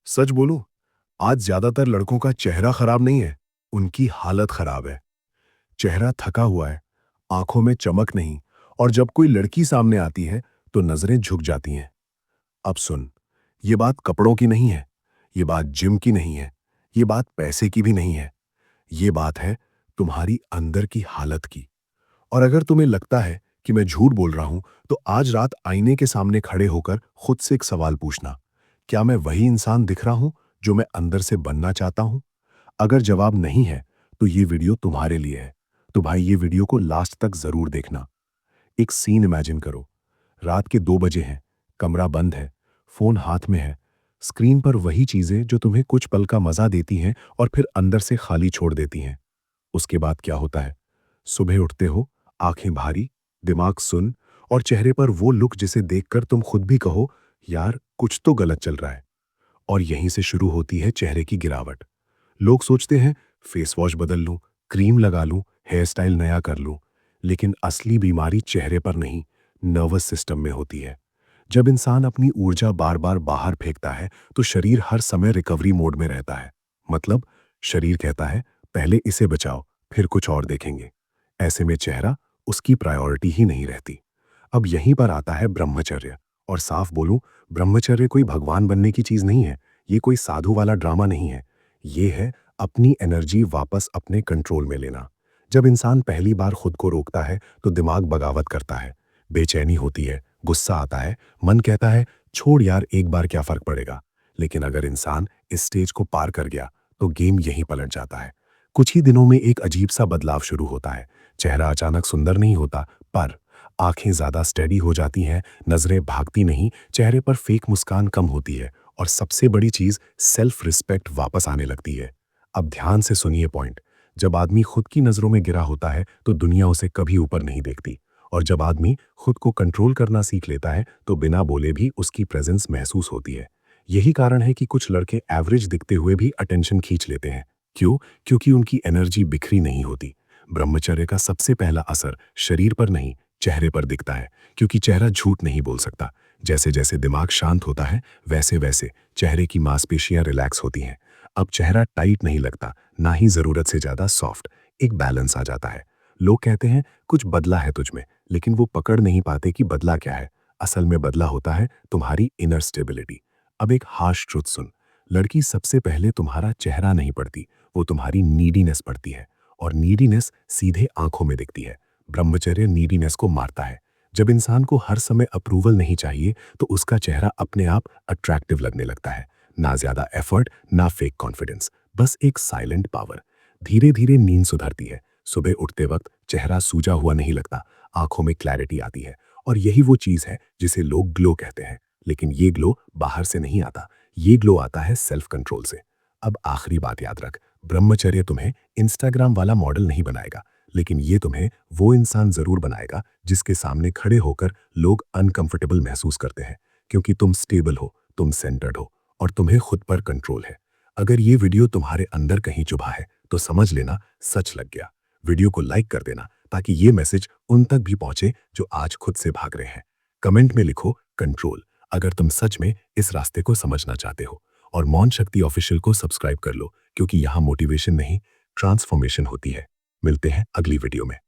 सच बोलूं, आज ज्यादातर लड़कों का चेहरा खराब नहीं है, उनकी हालत खराब है। चेहरा थका हुआ है, आंखों में चमक नहीं, और जब कोई लड़की सामने आती है तो नजरें झुक जाती हैं। अब सुन, ये बात कपड़ों की नहीं है, ये बात जिम की नहीं है, ये बात पैसे की भी नहीं है। ये बात है तुम्हारी अंदर की हालत की। और अगर तुम्हें लगता है कि मैं झूठ बोल रहा हूं, तो आज रात आईने के सामने खड़े होकर खुद से एक सवाल पूछना: क्या मैं वही इंसान दिख रहा हूं जो मैं अंदर से बनना चाहता हूं? अगर जवाब नहीं है, तो ये वीडियो तुम्हारे लिए है। तो भाई, ये वीडियो को लास्ट तक जरूर देखना। एक सीन इमेजिन करो। रात के 2 बजे हैं, कमरा बंद है, फोन हाथ में है, स्क्रीन पर वही चीजें जो तुम्हें कुछ पल का मजा देती हैं और फिर अंदर से खाली छोड़ देती हैं। उसके बाद क्या होता है? सुबह उठते हो, आंखें भारी, दिमाग सुन, और चेहरे पर वो लुक जिसे देखकर तुम खुद भी कहो, यार कुछ तो गलत चल रहा है। और यहीं से शुरू होती है चेहरे की गिरावट। लोग सोचते हैं फेस वॉश बदल लूं, क्रीम लगा लूं, हेयर स्टाइल नया कर लूं, लेकिन असली बीमारी चेहरे पर नहीं, नर्वस सिस्टम में होती है। जब इंसान अपनी ऊर्जा बार बार बाहर फेंकता है, तो शरीर हर समय रिकवरी मोड में रहता है। मतलब शरीर कहता है, पहले इसे बचाओ, फिर कुछ और देखेंगे। ऐसे में चेहरा उसकी प्रायोरिटी ही नहीं रहती। अब यहीं पर आता है ब्रह्मचर्य। और साफ बोलूं, ब्रह्मचर्य कोई भगवान बनने की चीज नहीं है, ये कोई साधु वाला ड्रामा नहीं है। ये है अपनी एनर्जी वापस अपने कंट्रोल में लेना। जब इंसान पहली बार खुद को रोकता है, तो दिमाग बगावत करता है, बेचैनी होती है, गुस्सा आता है, मन कहता है छोड़ यार, एक बार क्या फर्क पड़ेगा। लेकिन अगर इंसान इस स्टेज को पार कर गया, तो गेम यहीं पलट जाता है। कुछ ही दिनों में एक अजीब सा बदलाव शुरू होता है। चेहरा अचानक सुंदर नहीं होता, पर आंखें ज्यादा स्टेडी हो जाती हैं, नजरें भागती नहीं, चेहरे पर फेक मुस्कान कम होती है, और सबसे बड़ी चीज, सेल्फ रिस्पेक्ट वापस आने लगती है। अब ध्यान से सुनिए पॉइंट। जब आदमी खुद की नजरों में गिरा होता है, तो दुनिया उसे कभी ऊपर नहीं देखती। और जब आदमी खुद को कंट्रोल करना सीख लेता है, तो बिना बोले भी उसकी प्रेजेंस महसूस होती है। यही कारण है कि कुछ लड़के एवरेज दिखते हुए भी अटेंशन खींच लेते हैं। क्यों? क्योंकि उनकी एनर्जी बिखरी नहीं होती। ब्रह्मचर्य का सबसे पहला असर शरीर पर नहीं, चेहरे पर दिखता है, क्योंकि चेहरा झूठ नहीं बोल सकता। जैसे जैसे दिमाग शांत होता है, वैसे वैसे चेहरे की मांसपेशियां रिलैक्स होती हैं। अब चेहरा टाइट नहीं लगता, ना ही जरूरत से ज्यादा सॉफ्ट। एक बैलेंस आ जाता है। लोग कहते हैं कुछ बदला है तुझ में, लेकिन वो पकड़ नहीं पाते कि बदला क्या है। असल में बदला होता है तुम्हारी इनर स्टेबिलिटी। अब एक हार्श ट्रुथ सुन। लड़की सबसे पहले तुम्हारा चेहरा नहीं पढ़ती, वो तुम्हारी नीडीनेस पढ़ती है। और नीडीनेस सीधे आंखों में दिखती है। ब्रह्मचर्य नीडीनेस को मारता है। जब इंसान को हर समय अप्रूवल नहीं चाहिए, तो उसका चेहरा अपने आप अट्रैक्टिव लगने लगता है। ना ज्यादा एफर्ट, ना फेक कॉन्फिडेंस, बस एक साइलेंट पावर। धीरे धीरे नींद सुधरती है। सुबह उठते वक्त चेहरा सूजा हुआ नहीं लगता, आंखों में क्लैरिटी आती है। और यही वो चीज है जिसे लोग ग्लो कहते हैं। लेकिन ये ग्लो बाहर से नहीं आता, ये ग्लो आता है सेल्फ कंट्रोल से। अब आखिरी बात याद रख, ब्रह्मचर्य तुम्हें इंस्टाग्राम वाला मॉडल नहीं बनाएगा, लेकिन ये तुम्हें वो इंसान जरूर बनाएगा जिसके सामने खड़े होकर लोग अनकंफर्टेबल महसूस करते हैं। क्योंकि तुम स्टेबल हो, तुम सेंटर्ड हो, और तुम्हें खुद पर कंट्रोल है। अगर ये वीडियो तुम्हारे अंदर कहीं चुभा है, तो समझ लेना सच लग गया। वीडियो को लाइक कर देना, ताकि ये मैसेज उन तक भी पहुंचे जो आज खुद से भाग रहे हैं। कमेंट में लिखो कंट्रोल, अगर तुम सच में इस रास्ते को समझना चाहते हो। और मौन शक्ति ऑफिशियल को सब्सक्राइब कर लो, क्योंकि यहाँ मोटिवेशन नहीं, ट्रांसफॉर्मेशन होती है। मिलते हैं अगली वीडियो में।